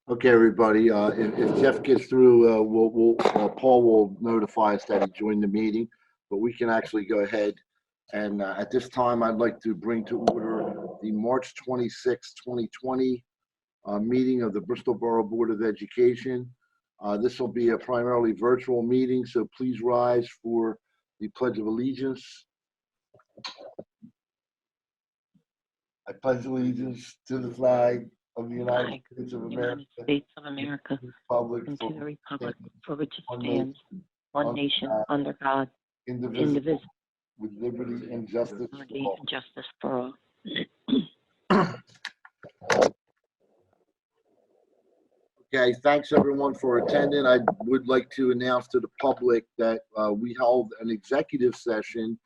Okay, everybody, if Jeff gets through, Paul will notify us that he joined the meeting, but we can actually go ahead. And at this time, I'd like to bring to order the March 26, 2020 meeting of the Bristol Borough Board of Education. This will be a primarily virtual meeting, so please rise for the Pledge of Allegiance. I pledge allegiance to the flag of the United States of America, Republic and to the republic for which it one stands, one nation, under God, indivisible, with liberty and justice for liberty all. and justice for all. Okay, thanks everyone for attending. I would like to announce to the public that we held an executive session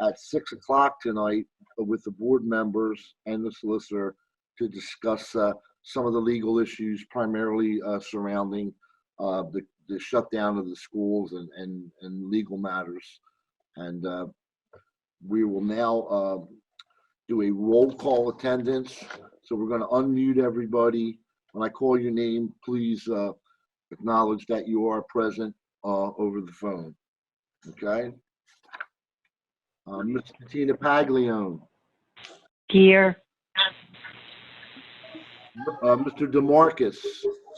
at 6 o'clock tonight with the board members and the solicitor to discuss some of the legal issues, primarily surrounding the shutdown of the schools and legal matters. And we will now do a roll call attendance. So we're going to unmute everybody. When I call your name, please acknowledge that you are present over the phone. Okay? Ms. Tina Paglione. Here. Mr. DeMarcus.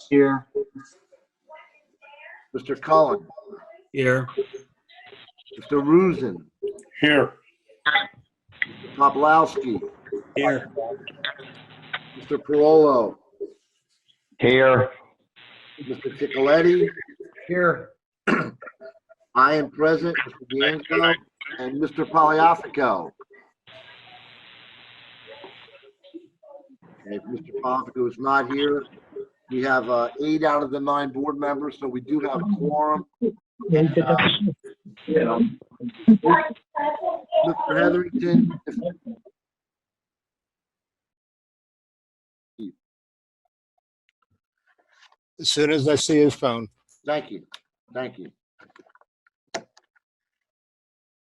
Here. Mr. Cullen. Here. Mr. Rusin. Here. Poplowski. Here. Mr. Parolo. Here. Mr. Ciccoletti. Here. I am present, Mr. D'Angelo, and Mr. Poliafico. If Mr. Poliafico is not here, we have 8 out of the 9 board members, so we do have a quorum. Mr. Hetherington, As soon as I see his phone. Thank you. Thank you.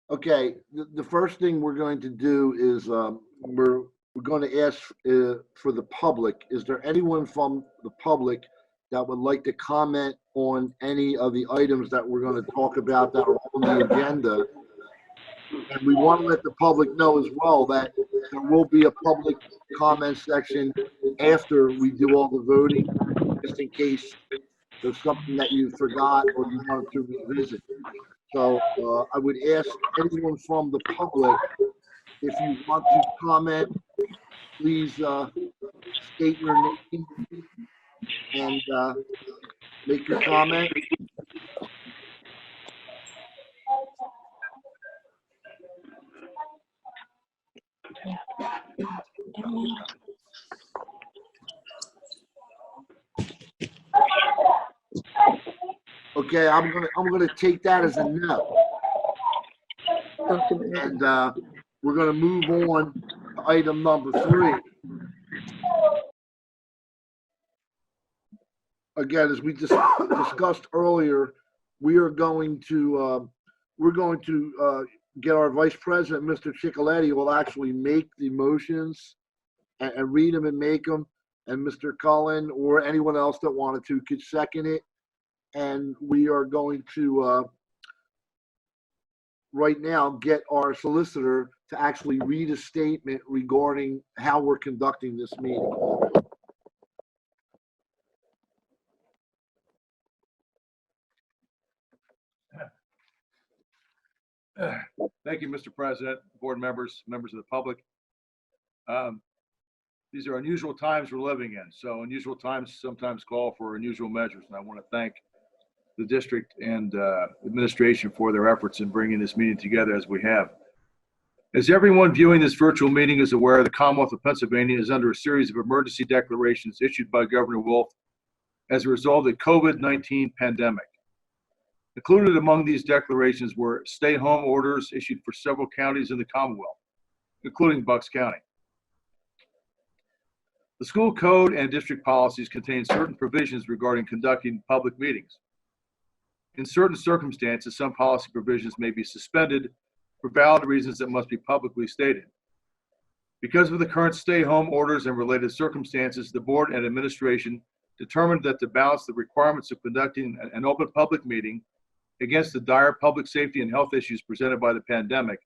Okay, the first thing we're going to do is we're going to ask for the public. Is there anyone from the public that would like to comment on any of the items that we're going to talk about that are on the agenda? And we want to let the public know as well that there will be a public comment section after we do all the voting, just in case there's something that you forgot or you wanted to revisit. So I would ask anyone from the public, if you want to comment, please state your name and make your comment. Okay, I'm gonna take that as a no. And we're gonna move on to item number 3. Again, as we just discussed earlier, we are going to get our vice president, Mr. Ciccoletti, will actually make the motions and read them and make them, and Mr. Cullen or anyone else that wanted to could second it. And we are going to right now get our solicitor to actually read a statement regarding how we're conducting this meeting. Thank you, Mr. President, board members, members of the public. These are unusual times we're living in. So unusual times sometimes call for unusual measures. And I want to thank the district and administration for their efforts in bringing this meeting together as we have. As everyone viewing this virtual meeting is aware, the Commonwealth of Pennsylvania is under a series of emergency declarations issued by Governor Wolf as a result of the COVID-19 pandemic. Included among these declarations were stay-home orders issued for several counties in the Commonwealth, including Bucks County. The school code and district policies contain certain provisions regarding conducting public meetings. In certain circumstances, some policy provisions may be suspended for valid reasons that must be publicly stated. Because of the current stay-home orders and related circumstances, the board and administration determined that to balance the requirements of conducting an open public meeting against the dire public safety and health issues presented by the pandemic,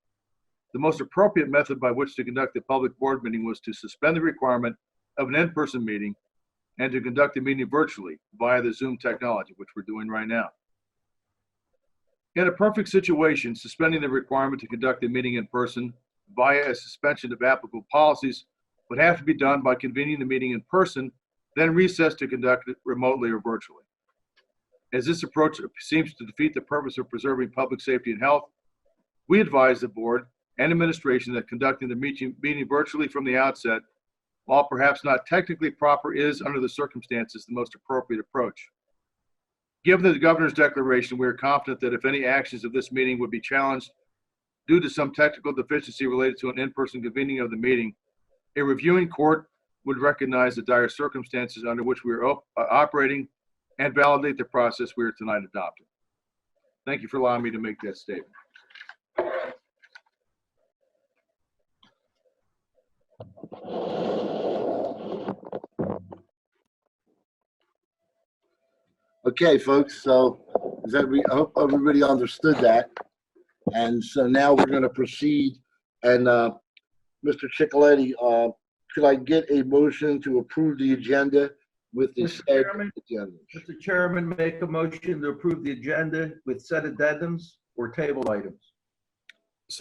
the most appropriate method by which to conduct a public board meeting was to suspend the requirement of an in-person meeting and to conduct the meeting virtually via the Zoom technology, which we're doing right now. In a perfect situation, suspending the requirement to conduct a meeting in person via a suspension of applicable policies would have to be done by convening the meeting in person, then recess to conduct it remotely or virtually. As this approach seems to defeat the purpose of preserving public safety and health, we advise the board and administration that conducting the meeting virtually from the outset, while perhaps not technically proper, is, under the circumstances, the most appropriate approach. Given the governor's declaration, we are confident that if any actions of this meeting would be challenged due to some technical deficiency related to an in-person convening of the meeting, a reviewing court would recognize the dire circumstances under which we are operating and validate the process we are tonight adopting. Thank you for allowing me to make that statement. Okay, folks, so I hope everybody understood that. And so now we're going to proceed. And Mr. Ciccoletti, could I get a motion to approve the agenda with the Mr. said Chairman. agenda? Mr. Chairman, make a motion to approve the agenda with set addendums or table items.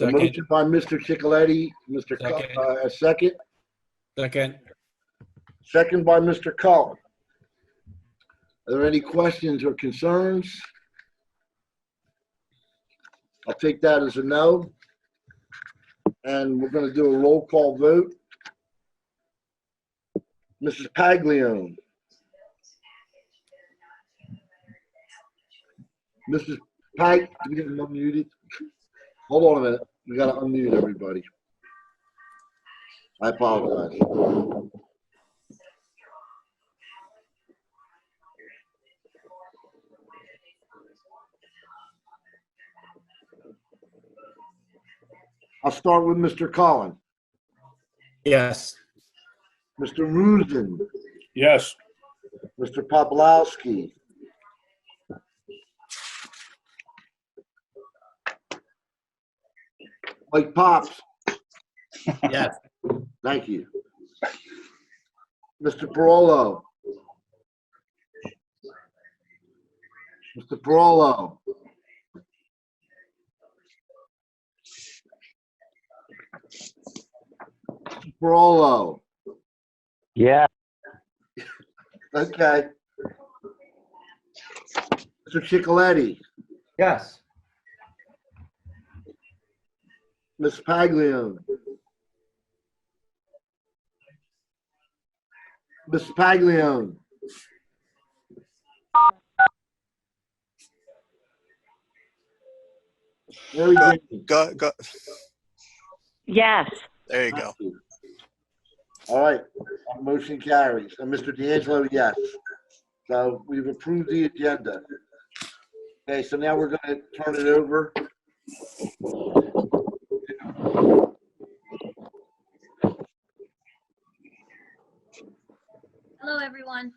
A motion by Mr. Ciccoletti, Second. a second. Second. Second by Mr. Cullen. Are there any questions or concerns? I'll take that as a no. And we're going to do a roll call vote. Mrs. Paglione. Mrs. Pag, do we get them unmuted? Hold on a minute. We got to unmute everybody. I apologize. I'll start with Mr. Collin. Yes. Mr. Rusin. Yes. Mr. Poplawski. Mike Pops. Yes. Thank you. Mr. Parolo. Mr. Parolo. Mr. Parolo. Yeah. Okay. Mr. Ciccoletti. Yes. Ms. Paglione. Ms. Paglione. Mary Jane. Go. Yes. There you go. All right, motion carries. And Mr. D'Angelo, yes. So we've approved the agenda. Okay, so now we're going to turn it over. Hello, everyone.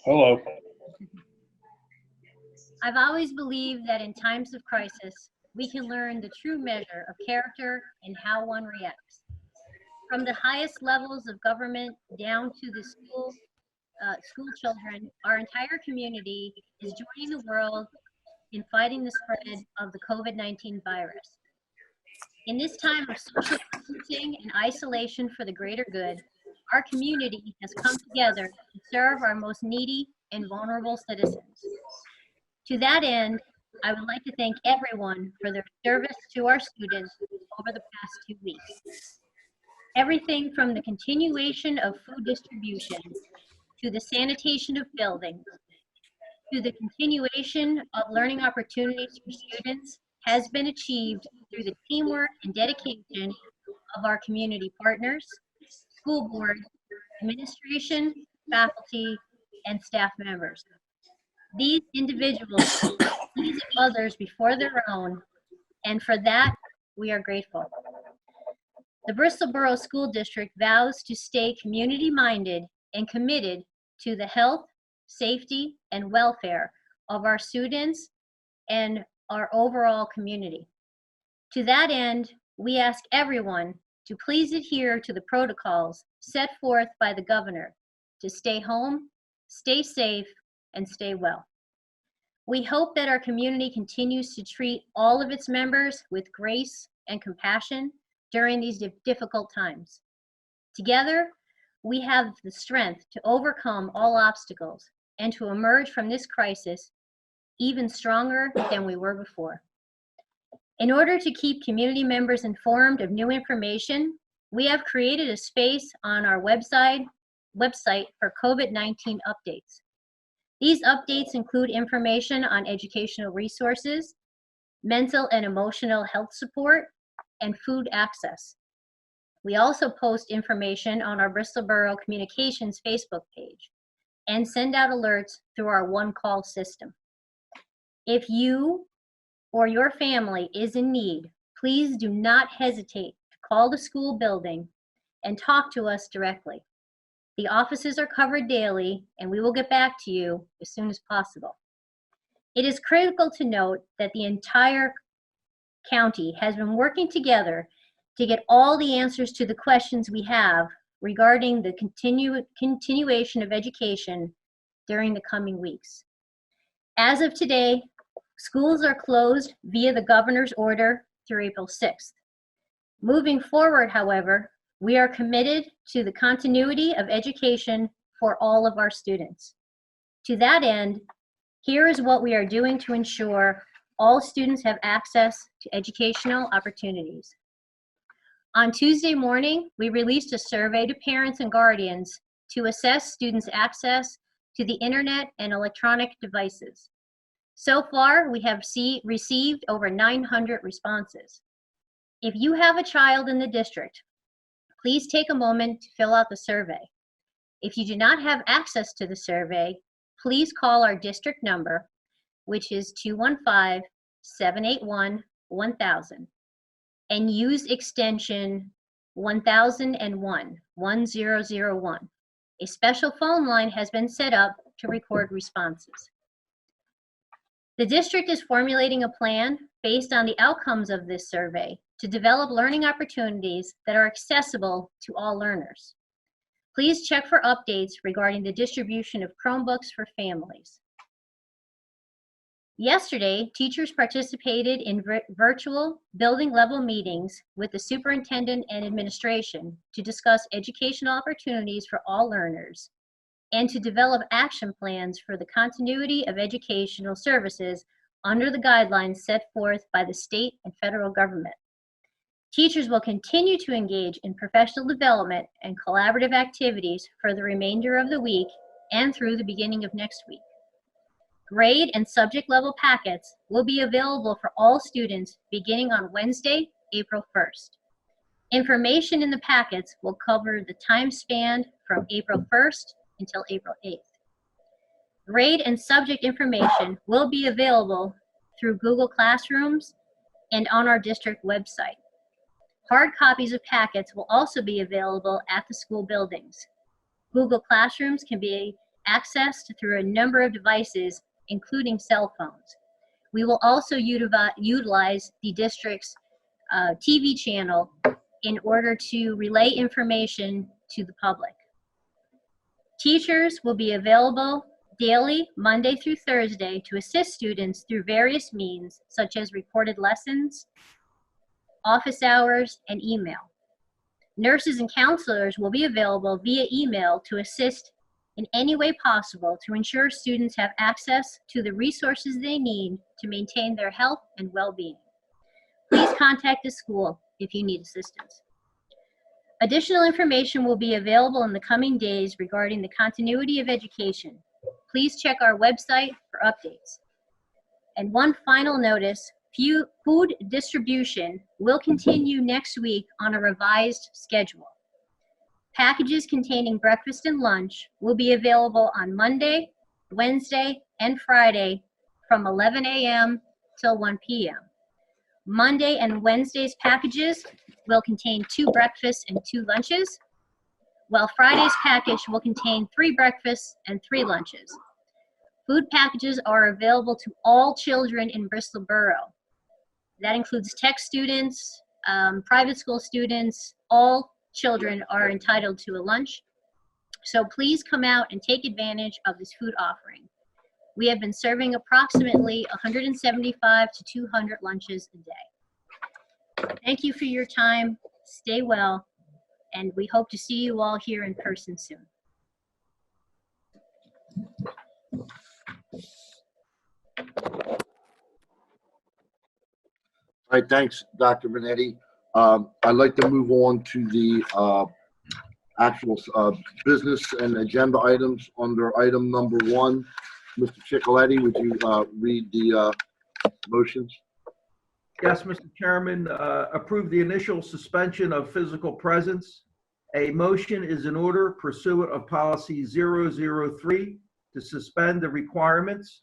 Hello. I've always believed that in times of crisis, we can learn the true measure of character and how one reacts. From the highest levels of government down to the school children, our entire community is joining the world in fighting the spread of the COVID-19 virus. In this time of social distancing and isolation for the greater good, our community has come together to serve our most needy and vulnerable citizens. To that end, I would like to thank everyone for their service to our students over the past 2 weeks. Everything from the continuation of food distribution, to the sanitation of buildings, to the continuation of learning opportunities for students has been achieved through the teamwork and dedication of our community partners, school board, administration, faculty, and staff members. These individuals these others before their own, and for that, we are grateful. The Bristol Borough School District vows to stay community-minded and committed to the health, safety, and welfare of our students and our overall community. To that end, we ask everyone to please adhere to the protocols set forth by the governor to stay home, stay safe, and stay well. We hope that our community continues to treat all of its members with grace and compassion during these difficult times. Together, we have the strength to overcome all obstacles and to emerge from this crisis even stronger than we were before. In order to keep community members informed of new information, we have created a space on our website for COVID-19 updates. These updates include information on educational resources, mental and emotional health support, and food access. We also post information on our Bristol Borough Communications Facebook page and send out alerts through our one-call system. If you or your family is in need, please do not hesitate to call the school building and talk to us directly. The offices are covered daily, and we will get back to you as soon as possible. It is critical to note that the entire county has been working together to get all the answers to the questions we have regarding the continuation of education during the coming weeks. As of today, schools are closed via the governor's order through April 6th. Moving forward, however, we are committed to the continuity of education for all of our students. To that end, here is what we are doing to ensure all students have access to educational opportunities. On Tuesday morning, we released a survey to parents and guardians to assess students' access to the internet and electronic devices. So far, we have received over 900 responses. If you have a child in the district, please take a moment to fill out the survey. If you do not have access to the survey, please call our district number, which is 215-781-1000, and use extension 1001. A special phone line has been set up to record responses. The district is formulating a plan based on the outcomes of this survey to develop learning opportunities that are accessible to all learners. Please check for updates regarding the distribution of Chromebooks for families. Yesterday, teachers participated in virtual building level meetings with the superintendent and administration to discuss educational opportunities for all learners and to develop action plans for the continuity of educational services under the guidelines set forth by the state and federal government. Teachers will continue to engage in professional development and collaborative activities for the remainder of the week and through the beginning of next week. Grade and subject level packets will be available for all students beginning on Wednesday, April 1st. Information in the packets will cover the time span from April 1st until April 8th. Grade and subject information will be available through Google Classrooms and on our district website. Hard copies of packets will also be available at the school buildings. Google Classrooms can be accessed through a number of devices, including cell phones. We will also utilize the district's TV channel in order to relay information to the public. Teachers will be available daily, Monday through Thursday, to assist students through various means, such as recorded lessons, office hours, and email. Nurses and counselors will be available via email to assist in any way possible to ensure students have access to the resources they need to maintain their health and well-being. Please contact the school if you need assistance. Additional information will be available in the coming days regarding the continuity of education. Please check our website for updates. And one final notice, food distribution will continue next week on a revised schedule. Packages containing breakfast and lunch will be available on Monday, Wednesday, and Friday from 11 a.m. till 1 p.m. Monday and Wednesday's packages will contain 2 breakfasts and 2 lunches. while Friday's package will contain 3 breakfasts and 3 lunches. Food packages are available to all children in Bristol Borough. That includes tech students, private school students. All children are entitled to a lunch. So please come out and take advantage of this food offering. We have been serving approximately 175 to 200 lunches a day. Thank you for your time. Stay well, and we hope to see you all here in person soon. All right, thanks, Dr. Benetti. I'd like to move on to the actual business and agenda items. Under item number 1, Mr. Chicoletti, would you read the motions? Yes, Mr. Chairman, approve the initial suspension of physical presence. A motion is in order pursuant of policy 003 to suspend the requirements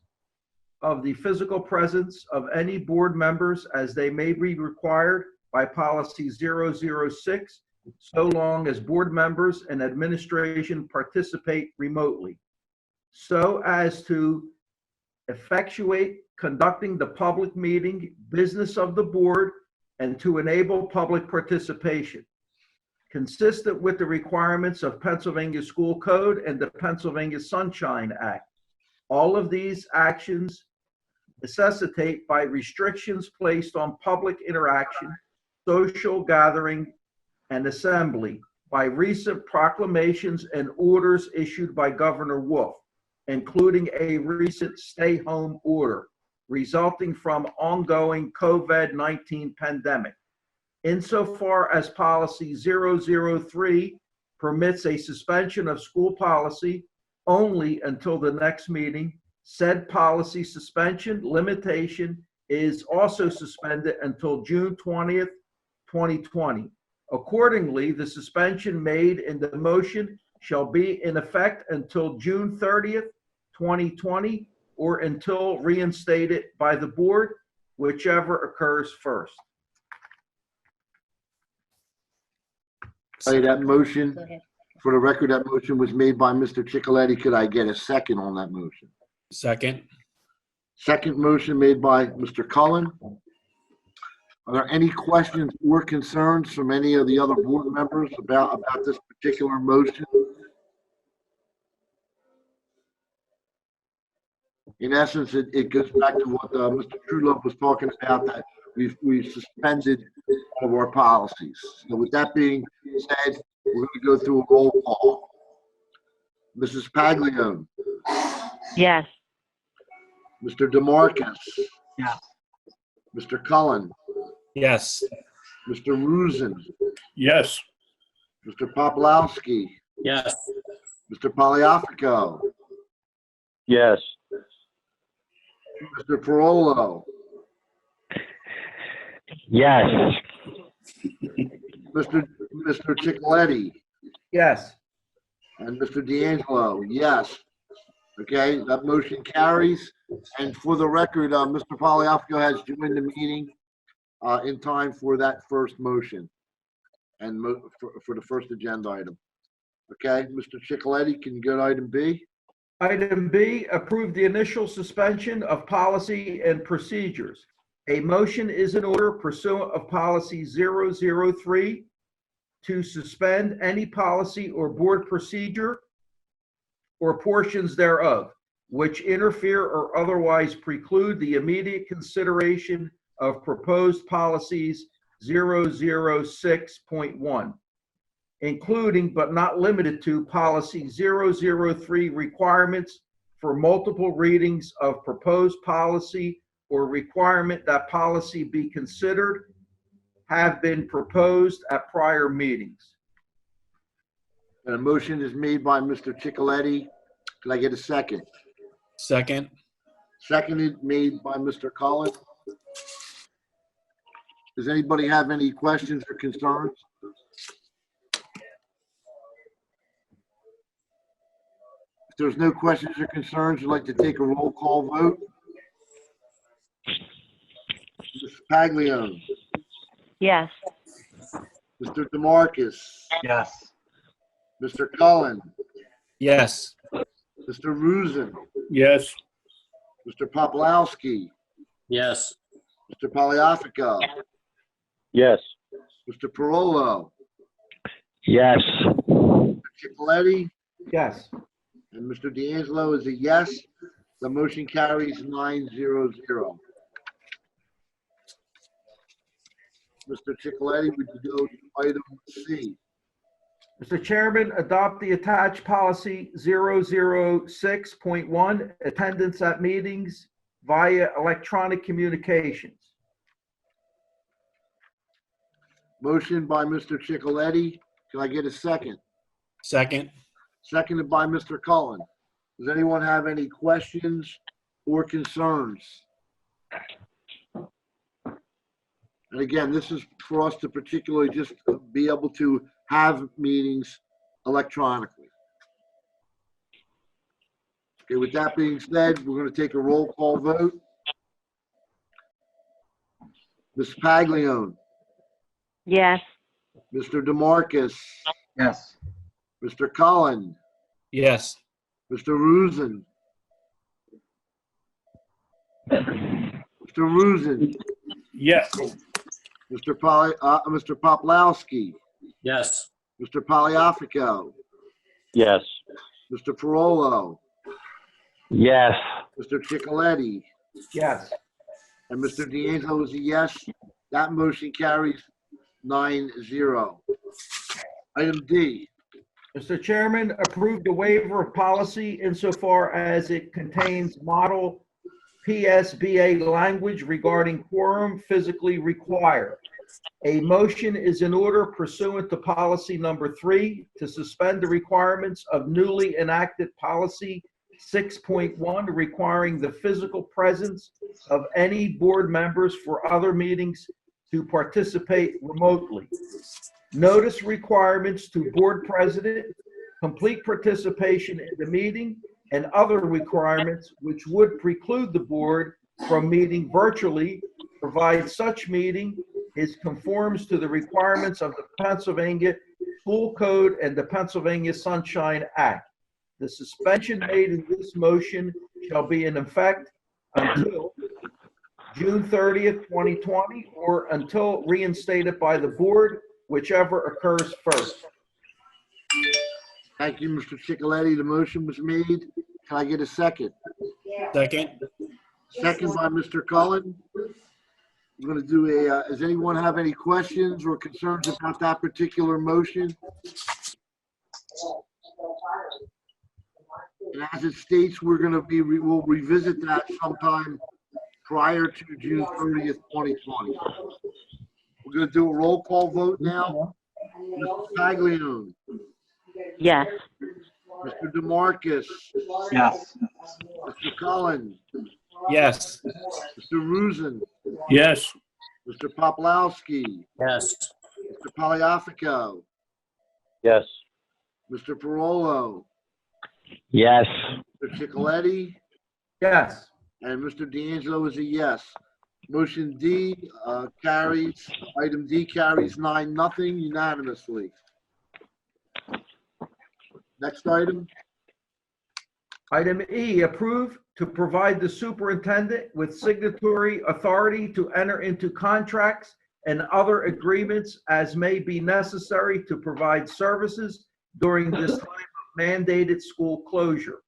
of the physical presence of any board members as they may be required by policy 006, so long as board members and administration participate remotely, so as to effectuate conducting the public meeting business of the board and to enable public participation, consistent with the requirements of Pennsylvania School Code and the Pennsylvania Sunshine Act. All of these actions necessitate by restrictions placed on public interaction, social gathering, and assembly by recent proclamations and orders issued by Governor Wolf, including a recent stay-home order resulting from ongoing COVID-19 pandemic. Insofar as policy 003 permits a suspension of school policy only until the next meeting, said policy suspension limitation is also suspended until June 20th, 2020. Accordingly, the suspension made in the motion shall be in effect until June 30th, 2020, or until reinstated by the board, whichever occurs first. That motion, Go ahead. for the record, that motion was made by Mr. Chicoletti. Could I get a second on that motion? Second. Second motion made by Mr. Cullen. Are there any questions or concerns from any of the other board members about this particular motion? In essence, it goes back to what Mr. Truelove was talking about, that we've suspended one of our policies. So with that being said, we're going to go through a roll call. Mrs. Paglione, Yes. Mr. DeMarcus. Yeah. Mr. Cullen, Yes. Mr. Rusin, Yes. Mr. Poplawski, Yes. Mr. Poliafico, Yes. Mr. Parolo, Yes. Mr. Chicoletti, Yes. and Mr. D'Angelo, yes. Okay, that motion carries. And for the record, Mr. Poliafico has joined the meeting in time for that first motion and for the first agenda item. Okay, Mr. Chicoletti, can you go to item B? Item B, approve the initial suspension of policy and procedures. A motion is in order pursuant of policy 003 to suspend any policy or board procedure or portions thereof, which interfere or otherwise preclude the immediate consideration of proposed policies 006.1, including but not limited to policy 003 requirements for multiple readings of proposed policy or requirement that policy be considered have been proposed at prior meetings. And a motion is made by Mr. Chicoletti. Can I get a second? Second. Seconded, made by Mr. Cullen. Does anybody have any questions or concerns? If there's no questions or concerns, I'd like to take a roll call vote. Mrs. Paglione, Yes. Mr. DeMarcus, Yes. Mr. Cullen, Yes. Mr. Rusin, Yes. Mr. Poplawski, Yes. Mr. Poliafico, Yes. Mr. Parolo, Yes. Mr. Chicoletti, Yes. and Mr. D'Angelo is a yes. The motion carries 900. Mr. Chicoletti, would you go to item C? Mr. Chairman, adopt the attached policy 006.1, attendance at meetings via electronic communications. Motion by Mr. Chicoletti. Can I get a second? Second. Seconded by Mr. Cullen. Does anyone have any questions or concerns? And again, this is for us to particularly just be able to have meetings electronically. Okay, with that being said, we're going to take a roll call vote. Ms. Paglione, Yes. Mr. DeMarcus, Yes. Mr. Cullen, Yes. Mr. Rusin, Mr. Rusin, Yes. Mr. Poplawski, Yes. Mr. Poliafico, Yes. Mr. Parolo, Yes. Mr. Chicoletti, Yes. and Mr. D'Angelo is a yes. That motion carries 9-0. Item D. Mr. Chairman, approve the waiver of policy insofar as it contains model PSBA language regarding quorum physically required. A motion is in order pursuant to policy number 3 to suspend the requirements of newly enacted policy 6.1 requiring the physical presence of any board members for other meetings to participate remotely. Notice requirements to board president, complete participation in the meeting, and other requirements which would preclude the board from meeting virtually, provide such meeting conforms to the requirements of the Pennsylvania School Code and the Pennsylvania Sunshine Act. The suspension made in this motion shall be in effect until June 30th, 2020, or until reinstated by the board, whichever occurs first. Thank you, Mr. Chicoletti. The motion was made. Can I get a second? Second. Second by Mr. Cullen. We're going to do does anyone have any questions or concerns about that particular motion? And as it states, we'll revisit that sometime prior to June 30th, 2020. We're going to do a roll call vote now. Mr. Paglione, Yes. Mr. DeMarcus, Yes. Mr. Cullen, Yes. Mr. Rusin, Yes. Mr. Poplawski, Yes. Mr. Poliafico, Yes. Mr. Parolo, Yes. Mr. Chicoletti, Yes. and Mr. D'Angelo is a yes. Motion D carries, item D carries 9-0 unanimously. Next item. Item E, approve to provide the superintendent with signatory authority to enter into contracts and other agreements as may be necessary to provide services during this time of mandated school closure.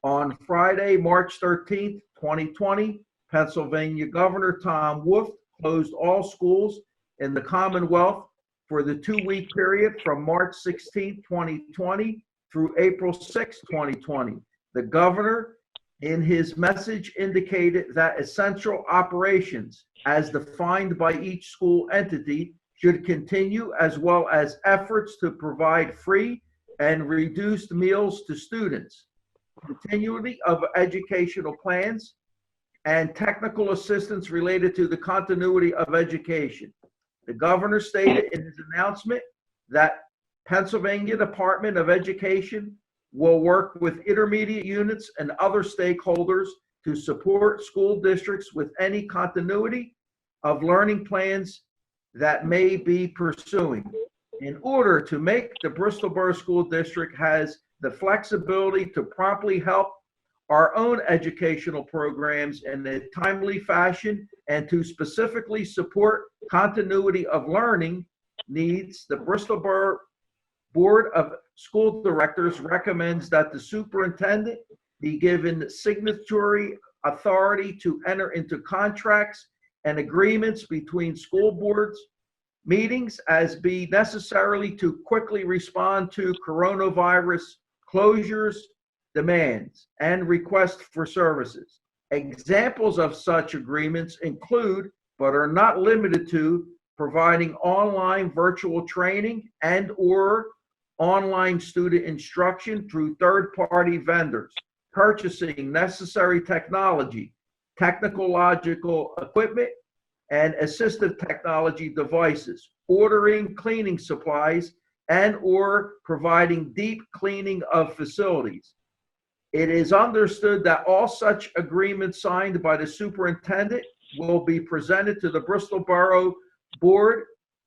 On Friday, March 13th, 2020, Pennsylvania Governor Tom Wolf closed all schools in the Commonwealth for the 2-week period from March 16th, 2020 through April 6th, 2020. The governor, in his message, indicated that essential operations, as defined by each school entity, should continue, as well as efforts to provide free and reduced meals to students, continuity of educational plans, and technical assistance related to the continuity of education. The governor stated in his announcement that Pennsylvania Department of Education will work with intermediate units and other stakeholders to support school districts with any continuity of learning plans that may be pursuing. in order to make the Bristol Borough School District has the flexibility to promptly help our own educational programs in a timely fashion and to specifically support continuity of learning needs, the Bristol Borough Board of School Directors recommends that the superintendent be given signatory authority to enter into contracts and agreements between school boards meetings as be necessarily to quickly respond to coronavirus closures, demands, and requests for services. Examples of such agreements include, but are not limited to, providing online virtual training and/or online student instruction through third-party vendors, purchasing necessary technology, technological equipment, and assistive technology devices, ordering cleaning supplies, and/or providing deep cleaning of facilities. It is understood that all such agreements signed by the superintendent will be presented to the Bristol Borough Board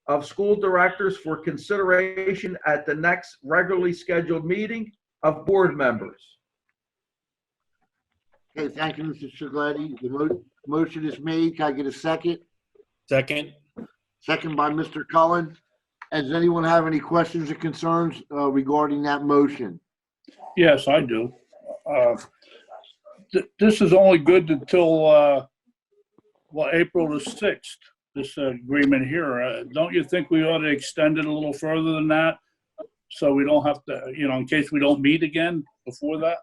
of School Directors for consideration at the next regularly scheduled meeting of board members. Okay, thank you, Mr. Chigletti. The motion is made. Can I get a second? Second. Second by Mr. Cullen. Does anyone have any questions or concerns regarding that motion? Yes, I do. This is only good until, April the 6th, this agreement here. Don't you think we ought to extend it a little further than that? So we don't have to, in case we don't meet again before that?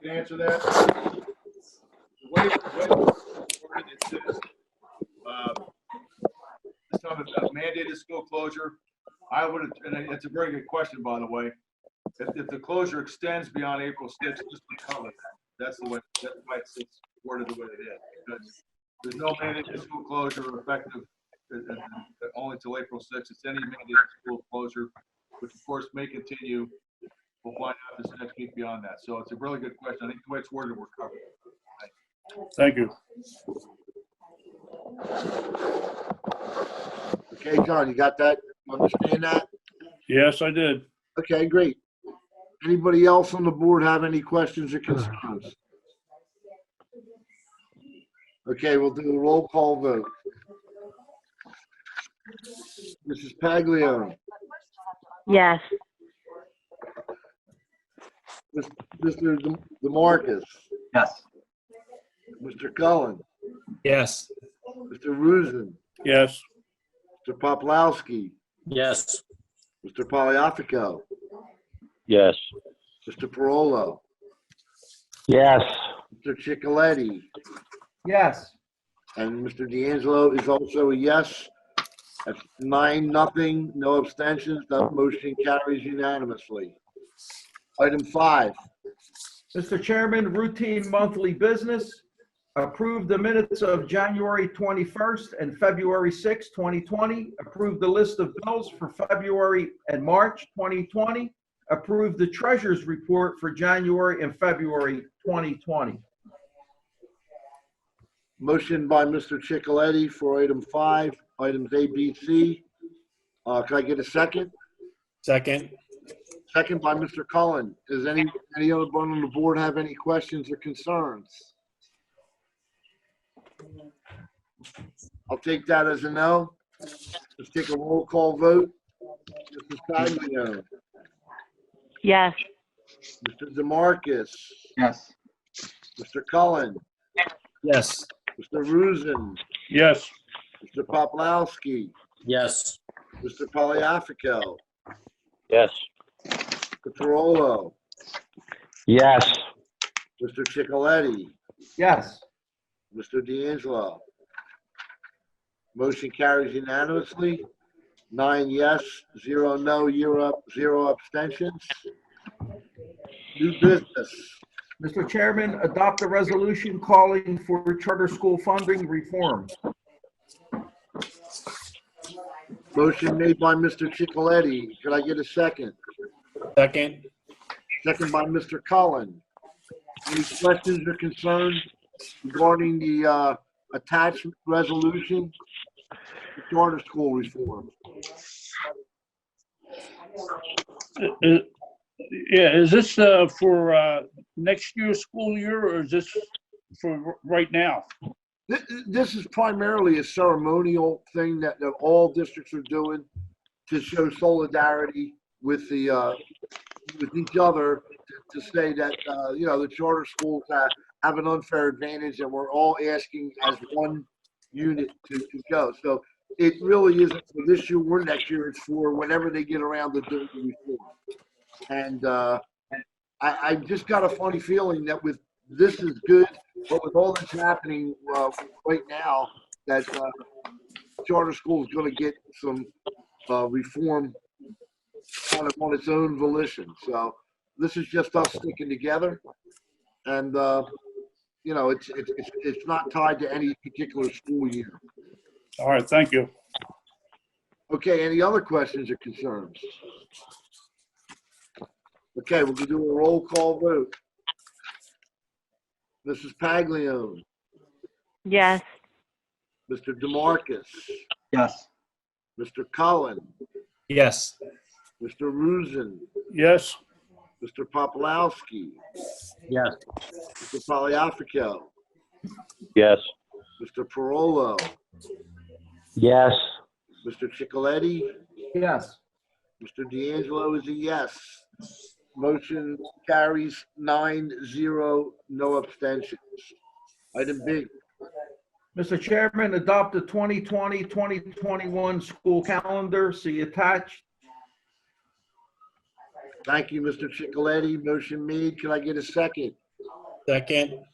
To answer that, the way it says, this time of mandated school closure, I would, and it's a very good question, by the way. If the closure extends beyond April 6th, just cover that. That's why it's worded the way it is. Because there's no mandated school closure effective only till April 6th. It's any mandated school closure, which of course may continue. We'll find out this next week beyond that. So it's a really good question. I think the way it's worded, we're covered. Thank you. Okay, John, you got that? You understand that? Yes, I did. Okay, great. Anybody else on the board have any questions or concerns? Okay, we'll do a roll call vote. Mrs. Paglione, Yes. Mr. DeMarcus, Yes. Mr. Cullen, Yes. Mr. Rusin, Yes. Mr. Poplawski, Yes. Mr. Poliafico, Yes. Mr. Parolo, Yes. Mr. Chicaletti, Yes. and Mr. D'Angelo is also a yes. That's 9-0, no abstentions. That motion carries unanimously. Item 5. Mr. Chairman, routine monthly business. Approve the minutes of January 21st and February 6th, 2020. Approve the list of bills for February and March 2020. Approve the treasurer's report for January and February 2020. Motion by Mr. Chicaletti for item 5, items A, B, C. Can I get a second? Second. Second by Mr. Cullen. Does any other one on the board have any questions or concerns? I'll take that as a no. Let's take a roll call vote. Mrs. Paglione, Yes. Mr. DeMarcus, Yes. Mr. Cullen, Yes. Mr. Rusin, Yes. Mr. Poplawski, Yes. Mr. Poliafico, Yes. Mr. Parolo, Yes. Mr. Chicaletti, Yes. Mr. D'Angelo. Motion carries unanimously. 9 yes, 0 no, 0 abstentions. New business. Mr. Chairman, adopt a resolution calling for charter school funding reform. Motion made by Mr. Chicaletti. Could I get a second? Second. Second by Mr. Cullen. Any questions or concerns regarding the attached resolution? charter school reform. Yeah, is this for next year's school year, or is this for right now? This is primarily a ceremonial thing that all districts are doing to show solidarity with the with each other to say that the charter schools have an unfair advantage, and we're all asking as one unit to go. So it really isn't for this year or next year. It's for whenever they get around to doing the reform. And I just got a funny feeling that with this is good, but with all that's happening right now, that charter school is going to get some reform kind of on its own volition. So this is just us sticking together, and it's not tied to any particular school year. All right, thank you. Okay, any other questions or concerns? Okay, we're gonna do a roll call vote. Mrs. Paglione, Yes. Mr. DeMarcus, Yes. Mr. Cullen, Yes. Mr. Rusin, Yes, Mr. Popolowski, Yes. Mr. Poliafico, Yes. Mr. Parolo, Yes. Mr. Ciccoletti, Yes. Mr. D'Angelo is a yes. Motion carries 9-0, no abstentions. Item B. Mr. Chairman, adopt the 2020-2021 school calendar. See attached. Thank you, Mr. Ciccoletti. Motion made. Can I get a second? Second.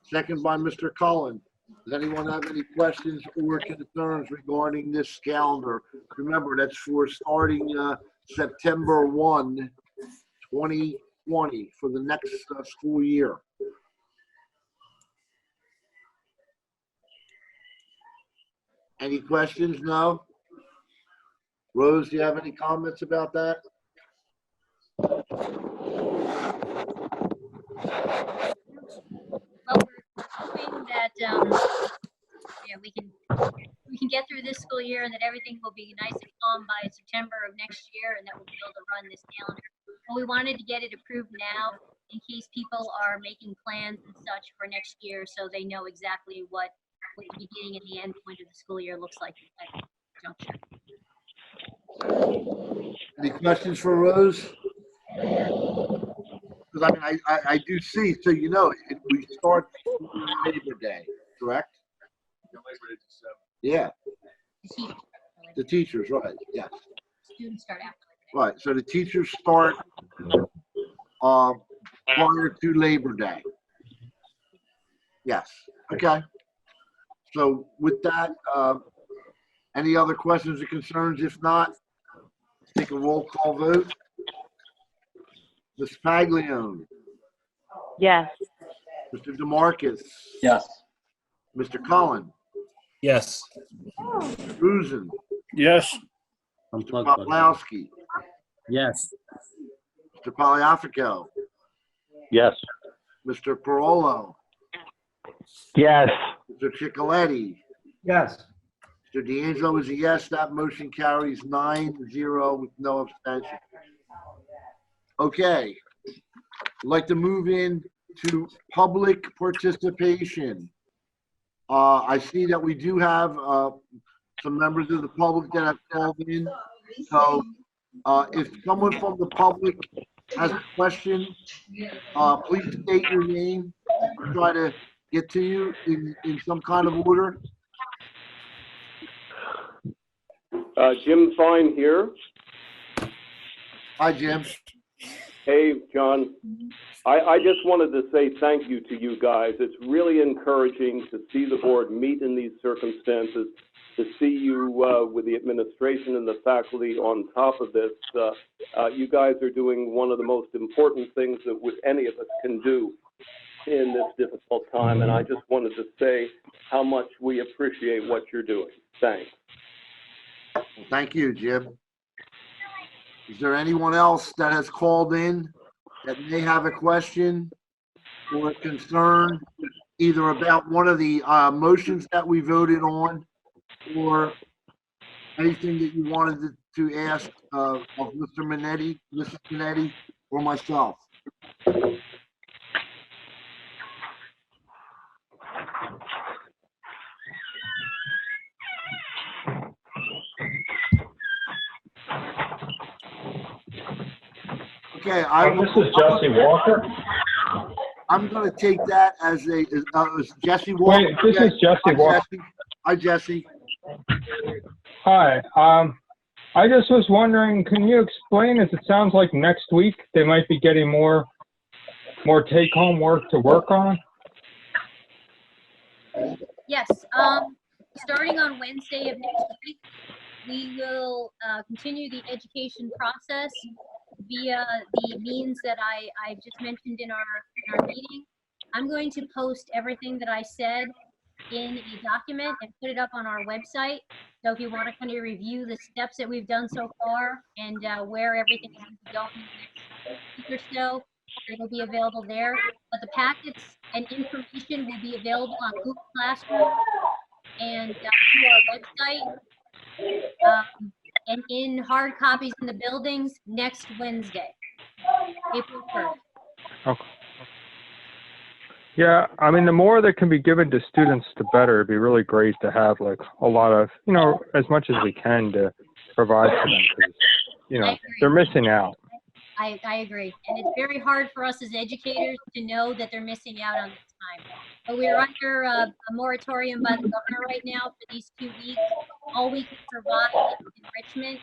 Second by Mr. Cullen. Does anyone have any questions or concerns regarding this calendar? Remember, that's for starting September 1, 2020 for the next school year. Any questions? No? Rose, do you have any comments about that? Well, we're hoping that, we can get through this school year and that everything will be nice and calm by September of next year, and that we'll be able to run this calendar. But we wanted to get it approved now in case people are making plans and such for next year, so they know exactly what the beginning and the end point of the school year looks like at that juncture. Any questions for Rose? Because I do see, so we start Labor Day, correct? Yeah, the teachers, right, yes. Students start after. Right, so the teachers start prior to Labor Day. Yes, okay. So with that, any other questions or concerns? If not, let's take a roll call vote. Ms. Paglione, Yes. Mr. DeMarcus, Yes. Mr. Cullen, Yes. Mr. Rusin, yes, Mr. Popolowski, Yes. Mr. Poliafico, Yes. Mr. Parolo, Yes. Mr. Ciccoletti, Yes. Mr. D'Angelo is a yes. That motion carries 9-0 with no abstention. Okay. I'd like to move in to public participation. I see that we do have some members of the public that have called in. So if someone from the public has a question, please state your name. I'll try to get to you in some kind of order. Jim Fine here. Hi, Jim. Hey, John. I just wanted to say thank you to you guys. It's really encouraging to see the board meet in these circumstances, to see you with the administration and the faculty on top of this. You guys are doing one of the most important things that any of us can do in this difficult time, and I just wanted to say how much we appreciate what you're doing. Thanks. Well, thank you, Jim. Is there anyone else that has called in that may have a question or a concern, either about one of the motions that we voted on or anything that you wanted to ask of Mr. Minetti, Mrs. Minetti, or myself? Okay, This is Jesse Walker. I'm going to take that as Jesse Walker. Wait, this is Jesse Hi, Walker. Jesse. Hi, Jesse. Hi. I just was wondering, can you explain, as it sounds like next week they might be getting more take-home work to work on? Yes, starting on Wednesday of next week, we will continue the education process via the means that I just mentioned in our meeting. I'm going to post everything that I said in a document and put it up on our website. So if you want to kind of review the steps that we've done so far and where everything is going to be going in the next week or so, it'll be available there. But the packets and information will be available on Google Classroom and through our website, and in hard copies in the buildings next Wednesday, April 1st. Okay. Yeah, I mean, the more that can be given to students, the better. It'd be really great to have like a lot of, as much as we can to provide to them, because, they're missing out. I agree. And it's very hard for us as educators to know that they're missing out on this time. But we're under a moratorium by the governor right now for these 2 weeks. All we can provide is enrichment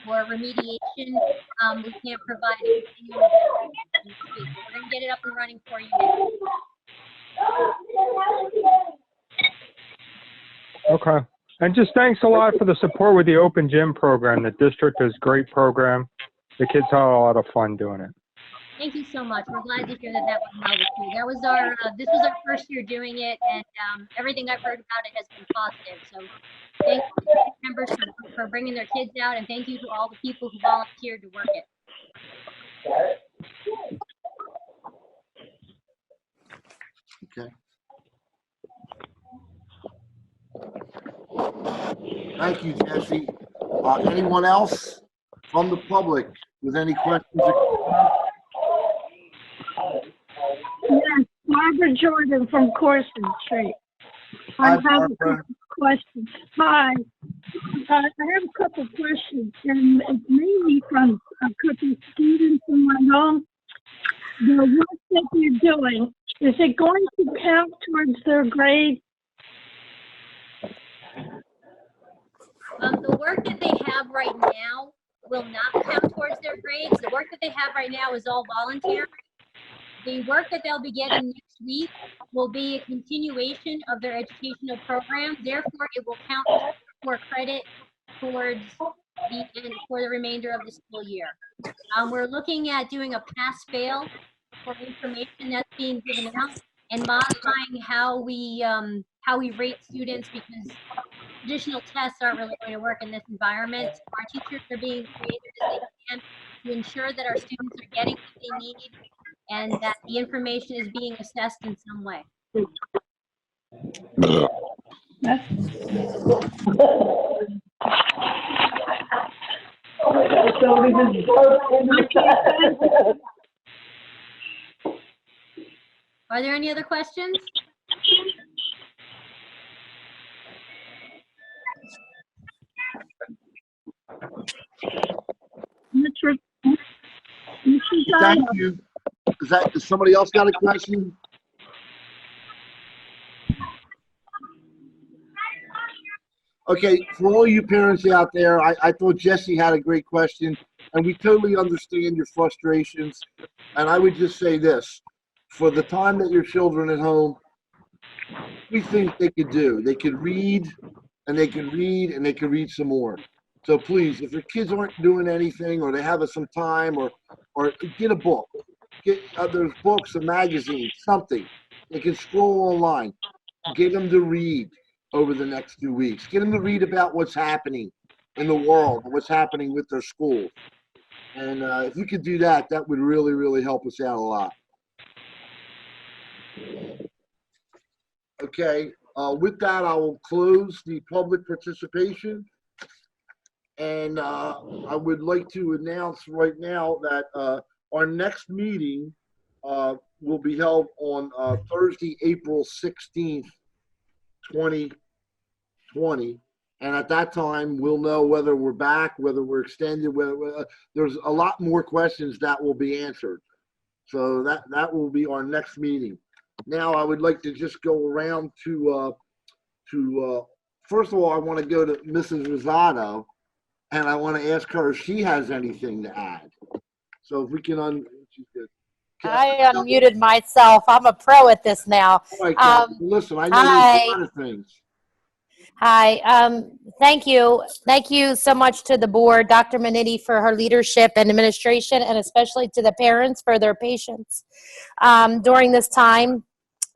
or remediation. We can't provide a continuing education this week. We're going to get it up and running for you next week. Okay. And just thanks a lot for the support with the open gym program. The district is a great program. The kids had a lot of fun doing it. Thank you so much. We're glad to hear that that went well with you. That was this was our first year doing it, and everything I've heard about it has been positive. So thank you to the members for bringing their kids out, and thank you to all the people who volunteered to work it. Okay. Thank you, Jesse. Anyone else from the public with any questions? Yes, Barbara Jordan from Corson Street. I have a couple questions. Hi. I have a couple questions, and it's mainly from a couple students in my home. The work that you're doing, is it going to count towards their grade? The work that they have right now will not count towards their grades. The work that they have right now is all voluntary. The work that they'll be getting next week will be a continuation of their educational program. Therefore, it will count for credit towards for the remainder of the school year. We're looking at doing a pass-fail for information that's being given out and modifying how we rate students, because traditional tests aren't really going to work in this environment. Our teachers are being creative as they can to ensure that our students are getting what they need and that the information is being assessed in some way. Are there any other questions? Thank you. Is somebody else got a question? Okay, for all you parents out there, I thought Jesse had a great question, and we totally understand your frustrations. And I would just say this, for the time that your children at home, we think they could do. They could read, and they can read, and they can read some more. So please, if your kids aren't doing anything, or they have some time, or get a book. Get there's books or magazines, something. They can scroll online. Get them to read over the next 2 weeks. Get them to read about what's happening in the world and what's happening with their schools. And if you could do that, that would really, really help us out a lot. Okay, with that, I will close the public participation. And I would like to announce right now that our next meeting will be held on Thursday, April 16th, 2020. And at that time, we'll know whether we're back, whether we're extended, whether there's a lot more questions that will be answered. So that will be our next meeting. Now, I would like to just go around to first of all, I want to go to Mrs. Rosado, and I want to ask her if she has anything to add. So if we can she's good. I unmuted myself. I'm a pro at this now. All right, listen, I know there's a lot of things. Hi. Thank you. Thank you so much to the board, Dr. Minetti, for her leadership and administration, and especially to the parents for their patience during this time.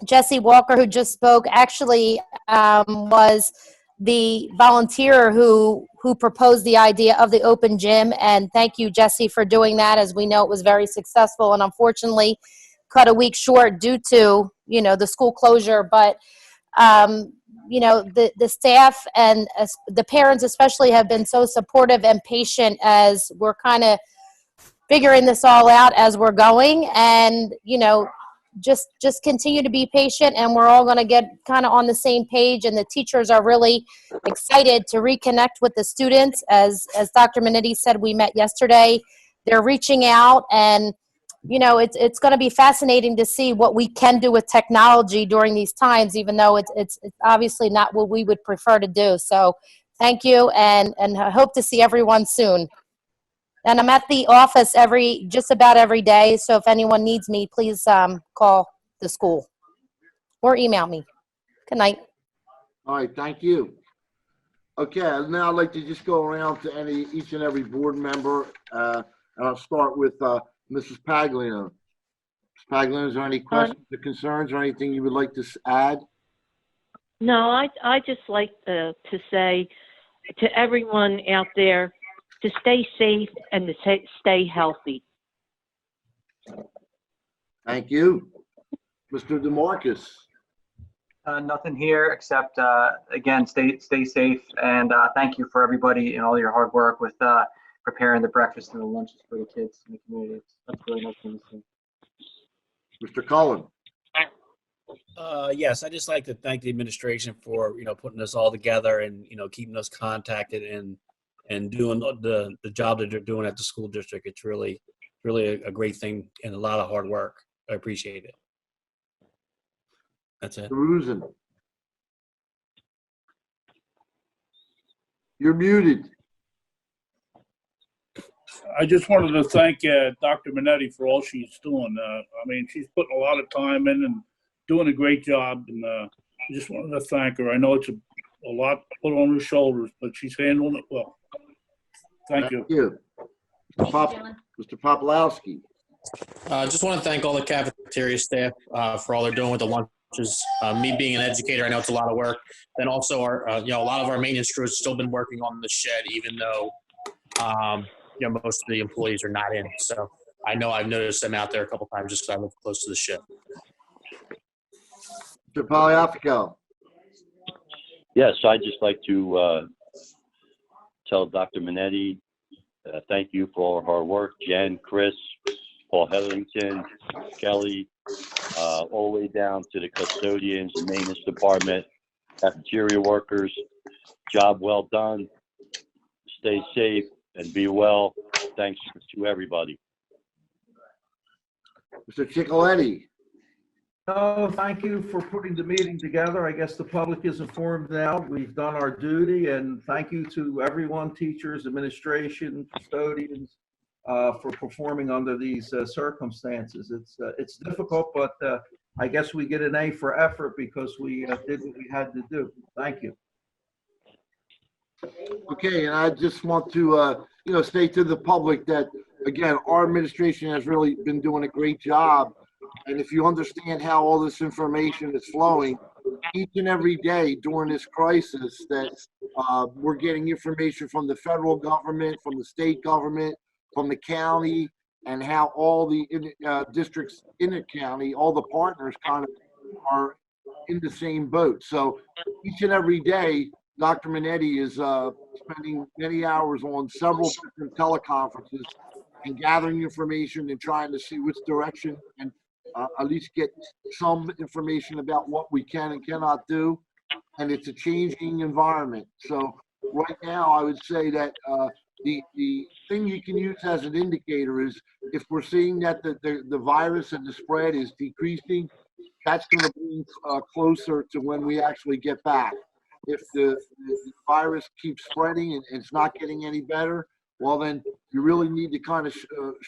Jesse Walker, who just spoke, actually was the volunteer who proposed the idea of the open gym. And thank you, Jesse, for doing that. As we know, it was very successful and unfortunately cut a week short due to, the school closure. But the staff and the parents especially have been so supportive and patient as we're kind of figuring this all out as we're going. And, just continue to be patient, and we're all going to get kind of on the same page. And the teachers are really excited to reconnect with the students. As Dr. Minetti said, we met yesterday. They're reaching out, and it's going to be fascinating to see what we can do with technology during these times, even though it's obviously not what we would prefer to do. So thank you, and I hope to see everyone soon. And I'm at the office just about every day. So if anyone needs me, please call the school or email me. Good night. All right, thank you. Okay, now I'd like to just go around to each and every board member. And I'll start with Mrs. Pagliano. Mrs. Pagliano, is there any questions or concerns or anything you would like to add? No, I just like to say to everyone out there to stay safe and to stay healthy. Thank you. Mr. DeMarcus. Nothing here except, again, stay safe, and thank you for everybody and all your hard work with preparing the breakfast and the lunches for the kids in the community. That's really nice to see. Mr. Cullen. Yes, I just like to thank the administration for, putting this all together and, keeping us contacted and doing the job that they're doing at the school district. It's really a great thing and a lot of hard work. I appreciate it. That's it. Rusin. You're muted. I just wanted to thank Dr. Minetti for all she's doing. She's putting a lot of time in and doing a great job, and I just wanted to thank her. I know it's a lot put on her shoulders, but she's handling it well. Thank you. Mr. Popolowski. I just want to thank all the cafeteria staff for all they're doing with the lunches. Me being an educator, I know it's a lot of work. Then also, our a lot of our maintenance crews have still been working on the shed, even though most of the employees are not in. So I know I've noticed them out there a couple times just because I live close to the shed. Mr. Poliafico. Yes, I'd just like to tell Dr. Minetti, thank you for all her hard work. Jen, Chris, Paul Hetherington, Kelly, all the way down to the custodians, the maintenance department, cafeteria workers. Job well done. Stay safe and be well. Thanks to everybody. Mr. Ciccoletti. No, thank you for putting the meeting together. I guess the public is informed now. We've done our duty, and thank you to everyone, teachers, administration, custodians, for performing under these circumstances. It's difficult, but I guess we get an A for effort because we did what we had to do. Thank you. Okay, and I just want to, state to the public that, again, our administration has really been doing a great job. And if you understand how all this information is flowing, each and every day during this crisis, that we're getting information from the federal government, from the state government, from the county, and how all the districts in the county, all the partners kind of are in the same boat. So each and every day, Dr. Minetti is spending many hours on several different teleconferences and gathering information and trying to see which direction and at least get some information about what we can and cannot do. And it's a changing environment. So right now, I would say that the thing you can use as an indicator is if we're seeing that the virus and the spread is decreasing, that's going to bring closer to when we actually get back. If the virus keeps spreading and it's not getting any better, well, then you really need to kind of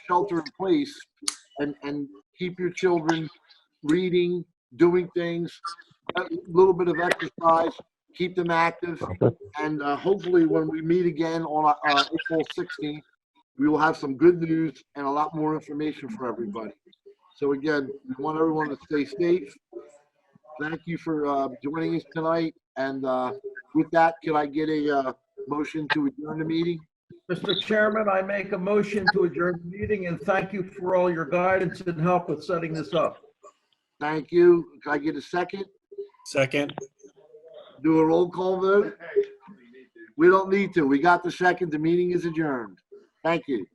shelter in place and keep your children reading, doing things, a little bit of exercise, keep them active, and hopefully when we meet again on April 16th, we will have some good news and a lot more information for everybody. So again, we want everyone to stay safe. Thank you for joining us tonight. And with that, can I get a motion to adjourn the meeting? Mr. Chairman, I make a motion to adjourn the meeting and thank you for all your guidance and help with setting this up. Thank you. Can I get a second? Second. Do a roll call vote? We don't need to. We got the second. The meeting is adjourned. Thank you.